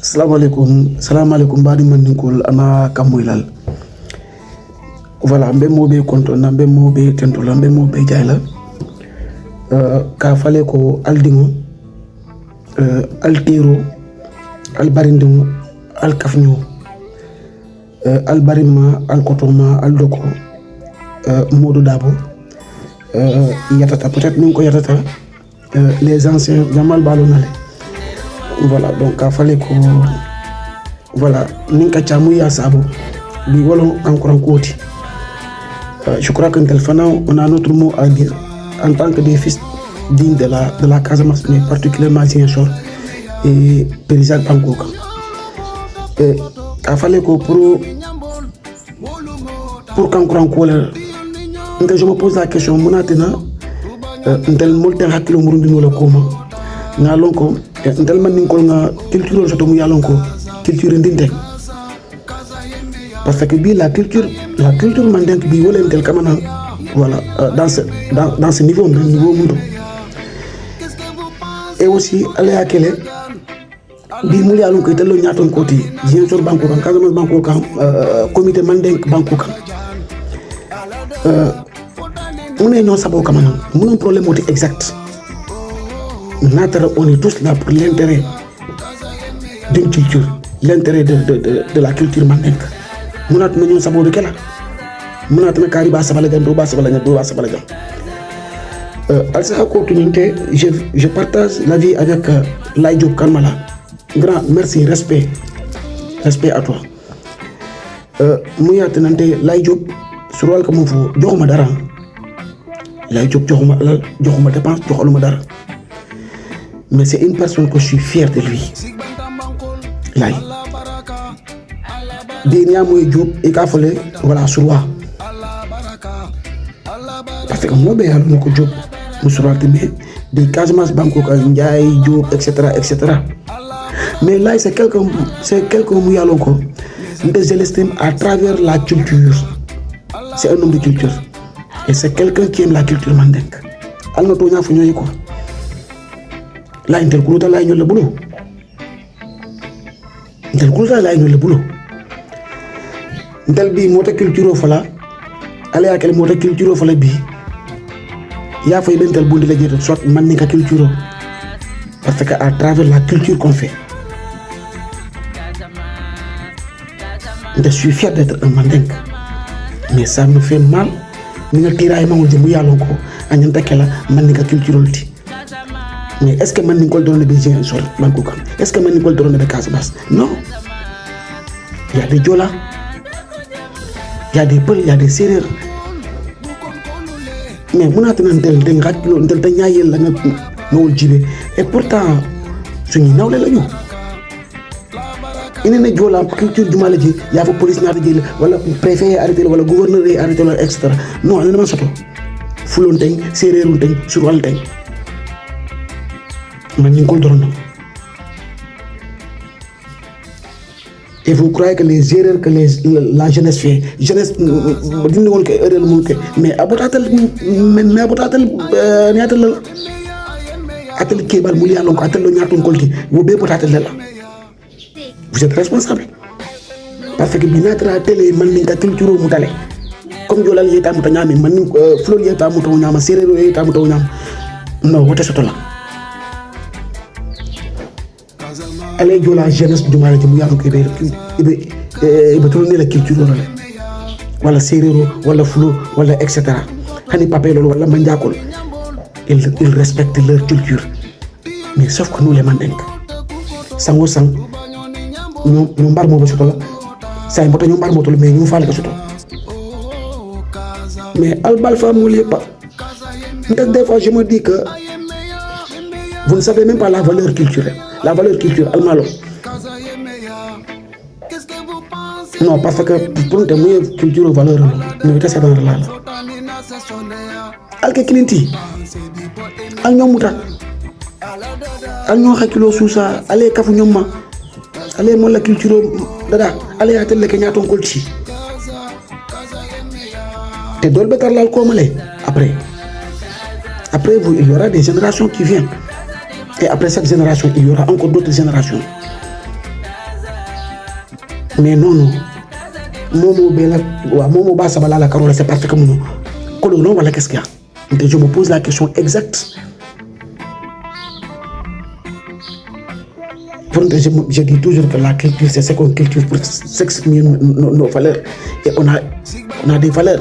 Salaamaaleykum baɗi mandinkol ama kammoylal voilà mbemoɓe kontona mbemoɓe tentola mbemoɓe jayla ka fale ko aldiŋo altero albarindiŋo alkafño albarima alkotoma aldoko Modou Dabo yatata peut-être min ko yatata les anciens jamal balo nale voilà donc ka fale ko voilà nin ka camu ya sabo bi wolo encore en côté je crois que tel fana on a notre mot à dire en tant que des fils dignes de la Casamance mais particulièrement Ziguinchor et Périsal Bankoka ka fale ko pour kankuran kola nka je me pose la question munatena ntel molten hakkilo murundino la koma ngalon ko ntel man ninkol nga culture soto mu yalon ko culture ndinte parce que bi la culture mandenk bi wala ntel kamana voilà dans ce niveau mundo et aussi ala yakele bi mu yalon ko telo nyaton koti Ziguinchor banko kan Casamance banko kan comité mandenk banko kan on est non sabo kamana mon problème est exact. On est tous là pour l'intérêt d'une culture, l'intérêt de la culture mandingue. Nous avons sabo de quelle? Nous avons kariba sabalagan, doba sabalagan. Je partage la vie avec Laye Diop Karmala. Grand merci, respect à toi. Mouya tenante Laye Diop sur wal comme faut joxuma dara. Laye Diop joxuma dépense joxuma dara. Mais c'est une personne que je suis fier de lui. Laye. Dernier mois Diop et qu'a fallu voilà surwa. Parce que moi ben alors que Diop nous surwa des Casamance Banko Ndiaye Diop etc. Mais là c'est quelqu'un où y a l'onco. Je l'estime à travers la culture. C'est un homme de culture. Et c'est quelqu'un qui aime la culture mandingue. Alors nous avons fait quoi? Là, intel kuluta la ñol le boulot. Intel kuluta la ñol le boulot. Intel bi mota culture fala. Ale akele mota culture fala bi. Ya fay bentel bundi la jël soit man ni ka culture. Parce que à travers la culture qu'on fait. Je suis fier d'être un mandingue. Mais ça me fait mal. Ni nga tiraay ma wol jëmu yalon ko añanta kala man ni ka culture lti. Mais est-ce que man Nicole donne des Ziguinchor Bankokan? Est-ce que man Nicole donne des Casamance? Non. Il y a des Diola, il y a des Peul, il y a des Sérères. Mais mon attendant tel tagnayel la ngol jibe et pourtant suñu nawle lañu. Ine ne Diola culture duma la ji ya fa police na jël wala préfet arrêté wala gouverneur arrêté etc. Non, on a soto. Fulon tay, Sérérun tay, surwal tay. Et vous croyez que les erreurs que la jeunesse fait, mais abotatel vous êtes responsable parce que binatra télé maninka culture mutale comme jolal yeta mutanyami manin flol yeta mutanyama serero yeta mutanyama non wote sotola. Allez jouer la jeunesse du mal mu yaatu ko be tourner la culture wala serero wala flo wala etc. hani papé lolu wala manjakol ils respectent leur culture mais sauf que nous les mandingues sango sang ñu mbar mo ba soto la say mboto ñu mbar mo to mais ñu faale ko soto mais albal fa mo li pas des fois je me dis que vous ne savez même pas la valeur culturelle. La valeur culturelle, almalo. Non, parce que pour une culture valeur, nous sommes dans la alke kilinti, al ñomuta, al ñoo hakilo susa, ale kafu ñomma, ale mo la culture dada, ale atel ke ñaton kolti. Te dolbe tarlal ko malé après vous il y aura des générations qui viennent. Et après cette génération, il y aura encore d'autres générations. mais non momo bela wa momo ba sabala la carola c'est parce que mon non voilà qu'est-ce qu'il y a. Donc je me pose la question exacte. Je dis toujours que la culture, c'est ce qu'on cultive pour s'exprimer nos valeurs. Et on a des valeurs.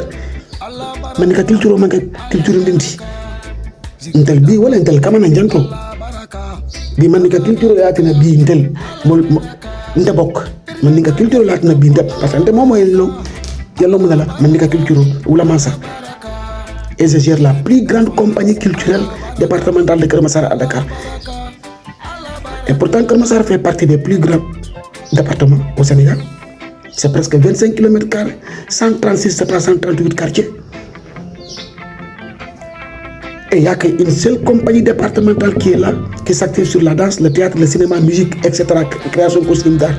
Mais la culture, ndinti. Intel bi wala intel kama na janto. Bi man ka culture ya tina bi intel nda bok. Man ka culture la tina bi nda parce que momo yello mo la man ka culture wala mansa. Et je gère la plus grande compagnie culturelle départementale de Keur Massar à Dakar. Et pourtant, Keur Massar fait partie des plus grands départements au Sénégal. C'est presque 25 km², 136, 138 quartiers. Et il n'y a qu'une seule compagnie départementale qui est là, qui s'active sur la danse, le théâtre, le cinéma, la musique, etc. Création costume d'art.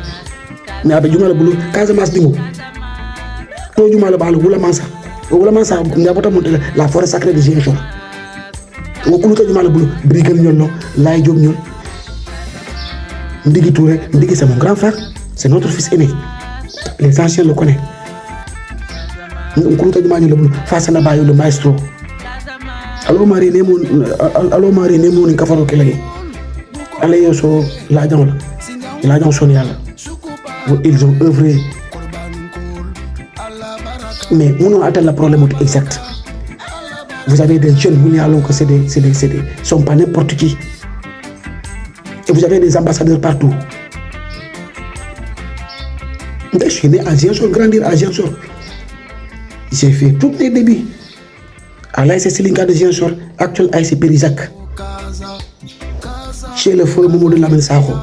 Mais avec Juma le boulot, Casamance Dimo. Tout Juma le boulot, Oula Mansa. Oula Mansa, la forêt sacrée de Ziguinchor. Okuluta Juma le boulot, Brigal Nyolo, Laye Diop Nyol. Ndigui Touré, Ndigui c'est mon grand frère, c'est notre fils aîné. Les anciens le connaissent. Nkuluta Juma le boulot, Fassana Bayo le maestro. Allo mari nemo ni kafaro kelay. Allez yoso l'agent sonial. Ils ont œuvré. Mais on a atteint le problème exact. Vous avez des jeunes mounialons que c'est des sont pas n'importe qui. Et vous avez des ambassadeurs partout. Je suis né à Ziguinchor, grandir à Ziguinchor. J'ai fait tous les débuts. À l'ASC Silinka de Ziguinchor, actuel ASC Périzac. Chez le feu Momo de Lamine Sakho.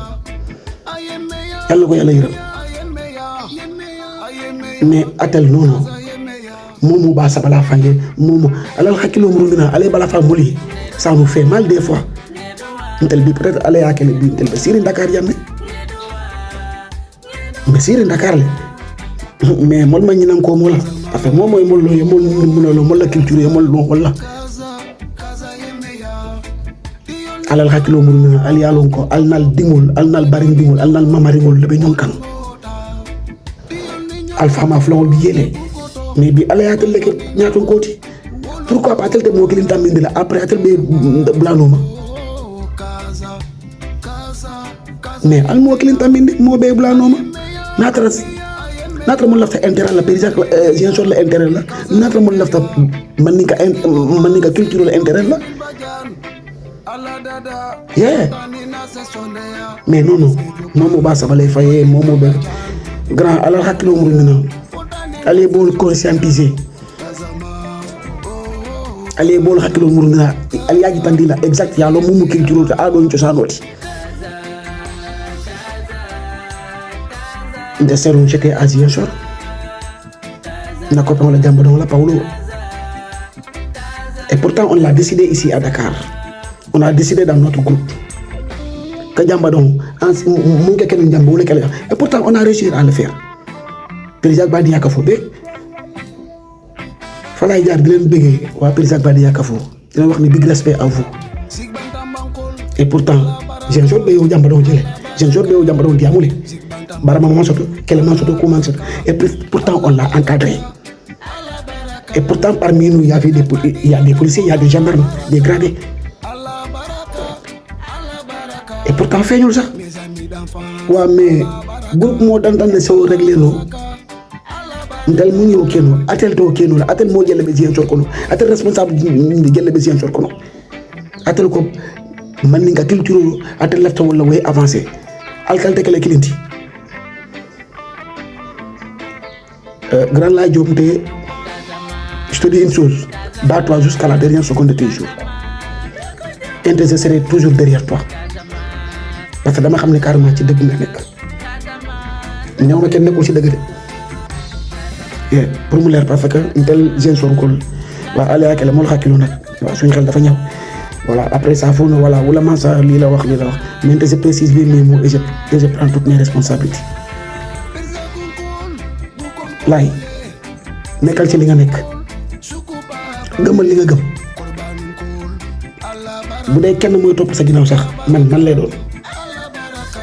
Mais atel non. Momo ba sabala fangé, Momo. Alors hakilo murundina, allez bala fa moli. Ça nous fait mal des fois. Intel bi peut-être aller à quel bi intel Siri Dakar yamé. Mais Siri Dakar mais mol ma ñinam ko mola parce que moom mooy mol la culture mol wala alal hakilo murundina al yalon ko alnal dingol alnal baring dingol alnal mamaringol le be ñon kan alfama flawol bi yele mais bi alayatel leke ñaton koti pourquoi pas tel te mo kilin taminde la après atel be blanoma mais al mo kilin taminde mo be blanoma natra mo lafta intérêt la paysan Ziguinchor la intérêt la natra mo lafta man ni ka culture intérêt la yeah mais non momo ba sabalay fayé momo be grand alal hakilo murina allez bol conscientiser allez bol hakilo murina al yaji tandila exact ya lo momo culture ta ado ncho sanoti de ser un cheque à Ziguinchor na copain la Jambadon la Paulo et pourtant on l'a décidé ici à Dakar on a décidé dans notre groupe que Jambadon et pourtant on a réussi à le faire président Badi Yakafo be falay jaar di len bëggé wa président Badi Yakafo dina wax ni big respect à vous et pourtant Ziguinchor be yo Jambadon jëlé Ziguinchor be yo Jambadon diamulé Barama Mansoto, Kéléman Soto, Kouman Soto. Et pourtant, on l'a encadré. Et pourtant, parmi nous, il y a des policiers, il y a des gendarmes, des gradés. Et pourtant, fait nous ça. Ouais, mais, groupe mot d'entendre ça régler nous. Ndal mu ñew keno atel to keno atel mo jëlé be Ziguinchor kono atel responsable ni jëlé be Ziguinchor kono atel ko man ni nga culture atel lafta wala way avancer alkalte kele kilinti grand la Diop je te dis une chose, bats-toi jusqu'à la dernière seconde de tes jours. Et je serai toujours derrière toi. Parce que dama xam ne carrément ci dëgg nga nekk. ñëw na kenn nekkul ci dëgg de. pour mu leer parce que intel Ziguinchor ko waa Aliou Akele moo la xàkkilu nag waaw suñu xel dafa ñëw. Voilà après ça faut na voilà wala man sa lii la wax mais je précise les mots et je prends toutes mes responsabilités. Laay nekkal ci li nga nekk gëmal li nga gëm bu dee kenn mooy topp sa ginnaaw sax man lay doon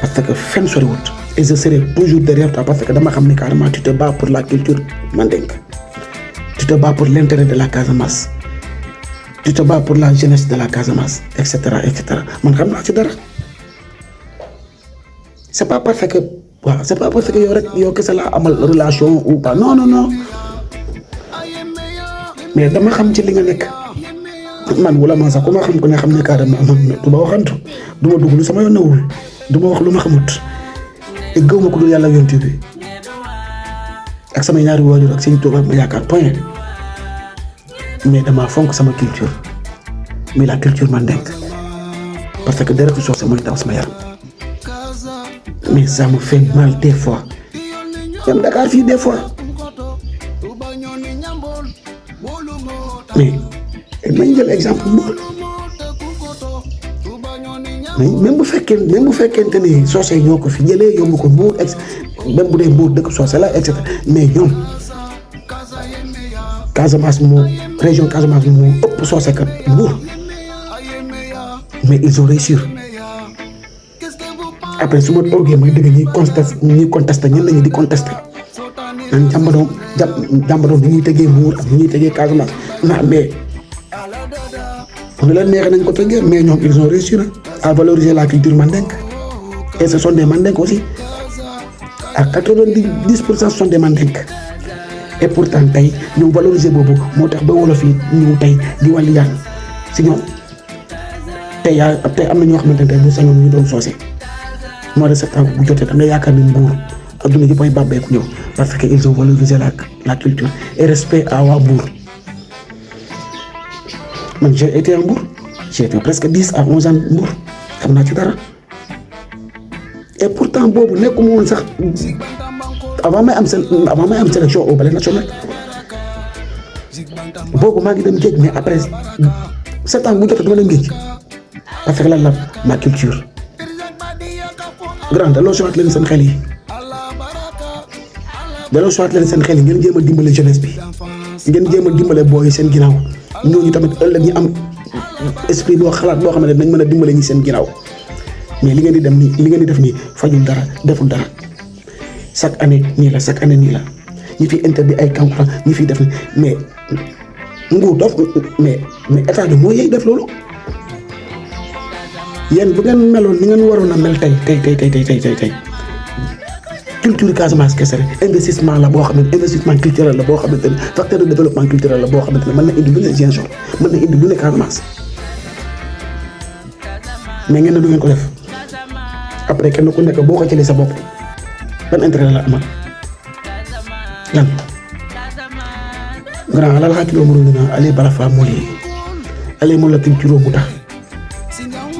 parce que fenn soriwut et je serai toujours derrière toi parce que dama xam ne carrément tu te bats pour la culture mandingue, tu te bats pour l'intérêt de la Casamance, tu te bats pour la jeunesse de la Casamance, etc. man xam naa ci dara. C'est pas parce que yow rek yow kese laa amal relation ou pas non mais dama xam ci li nga nekk man wala man sax ku ma xam ko ne xam ne carrément man du ma waxantu du ma dugg lu sama yoon newul du ma wax lu ma xamut te gëw ma ko dul yàlla yonent bi ak sama ñaari waajur ak seen tubaab ma yaakaar point mais dama fonk sama culture mais la culture mandingue parce que deretu soose mooy daw sama yaram. Mais ça me fait mal des fois. Même Dakar fii des fois. Mais nañ jël exemple Mbour. mais même bu fekkente ni soose ñoo ko fi jëlee yóbbu ko Mbour même bu dee Mbour dëkk soose la et cetera mais ñoom Casamance région Casamance moo ëpp soose kat Mbour mais ils ont réussi. Après su ma toogee may dégg ñuy contesté ñenn ñi di contesté naan jàmbadoom ni ñuy tegee Mbour ak ni ñuy tegee Casamance mais bu leen neexee nañ ko tegee mais ñoom ils ont réussi à valoriser la culture mandingue et ce sont des mandingues aussi à 90% ce sont des mandingues et pourtant tey ñoom valoriser boobu moo tax ba wolof yi ñëw tey di wàllu yaan si ñoom tey am na ñoo xamante ne tey bu sañoon ñu doon soose. Mois de septembre bu jotee da nga yaakaar ni Mbour adduna yëpp ay bàbbeeku ñëw parce que ils ont valorisé la culture et respect à waa Mbour. Man j'ai été à Mbour j'ai été presque 10 à 11 ans Mbour xam naa ci dara et pourtant boobu nekkuma woon sax avant may am sélection au ballet national boobu maa ngi dem géej mais après septembre bu jotee dama dem géej parce que lan la ma culture. Grand delloo soit leen seen xel yi ngeen jéem a dimbale jeunesse bi ngeen jéem a dimbale booy seen ginnaaw ñooñu tamit ëllëg ñu am esprit boo xalaat boo xam ne dañ mën a dimbale ñi seen ginnaaw mais li ngeen di def nii fajul dara deful dara chaque année nii la ñi fi interdit ay campagne ñi fi def ni mais nguur dof mais état bi moo yey def loolu. yéen bu ngeen meloon ni ngeen waroon a mel tey culture Casamance kese rek investissement la boo xam ne investissement culturel la boo xamante ne facteur de développement culturel la boo xamante ne mën na indi lu ne Ziguinchor mën na indi lu ne Casamance mais ngeen ne du ngeen ko def après kenn ku nekk boo ko jëlee sa bopp ban intérêt la amal lan grand alal hakkiloo mu na ale bala fa moli ale mo la culture mu tax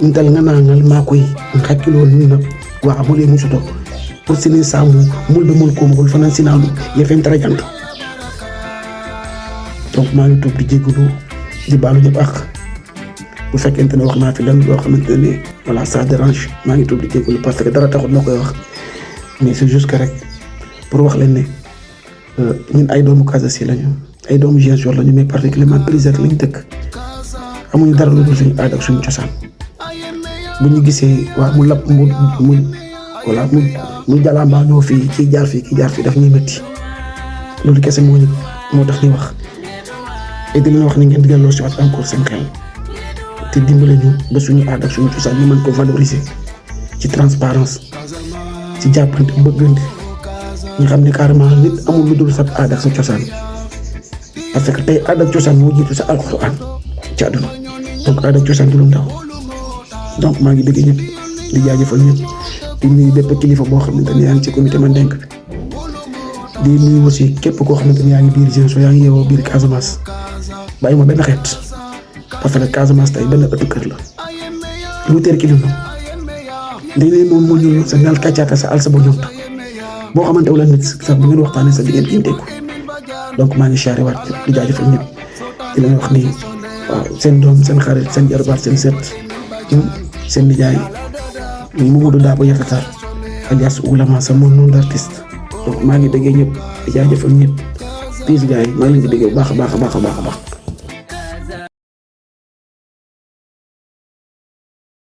ntal nga nangal makoy hakkilo nuna wa amule musuto pour sini samu mulbe mul ko mul fanan sinalu ye fen tara jant donc maa ngi toog di jégalu di baalu ñëpp ak bu fekkente ne wax naa fi lan loo xamante ne voilà ça dérange maa ngi toog di jégalu parce que dara taxut ma koy wax mais c'est juste que rek pour wax leen ne ñun ay doomu Casamance lañu ay doomu Ziguinchor lañu mais particulièrement Prizette lañu dëkk amuñu dara lu dul suñu aada ak suñu cosaan bu ñu gisee waa mu lap mu jalamba ñoo fii kii jaar fii daf ñuy métti loolu kese moo tax ñuy wax et di leen wax ni ngeen di delloo si waat encore seen xel te dimbale ñu ba suñu aada ak suñu cosaan ñu mën ko valoriser ci transparence ci jàppante bëggante ñu xam ne carrément nit amul lu dul sa aada ak sa cosaan parce que tey aada ak cosaan moo jiitu sa alxuraan ci àdduna donc aada ak cosaan du lu ndaw donc maa ngi bëgg ñëpp di jaajëfal ñëpp di nuyu bépp kilifa boo xamante ne yaa ngi ci comité Mandingue bi di nuyu aussi képp koo xamante ne yaa ngi biir Ziguinchor yaa ngi yeewoo biir Casamance bàyyi ma benn xeet parce que Casamance tey benn ëttu kër la lu teer ki dund dañ moom moo ñëw sa nal kàccaata sa alsa ba ñoom boo xamante wala nit sax bu ngeen waxtaanee sa diggante yi dégg donc maa ngi siyaare waat di jaajëfal ñëpp di leen wax ni waaw seen doom seen xarit seen jarbaat seen seet seen nijaay Mamadou Dabo Yatata alias Oulama sa mon nom d'artiste donc maa ngi déggee ñëpp di jaajëfal ñëpp peace gars yi maa ngi leen di déggee bu baax a baax.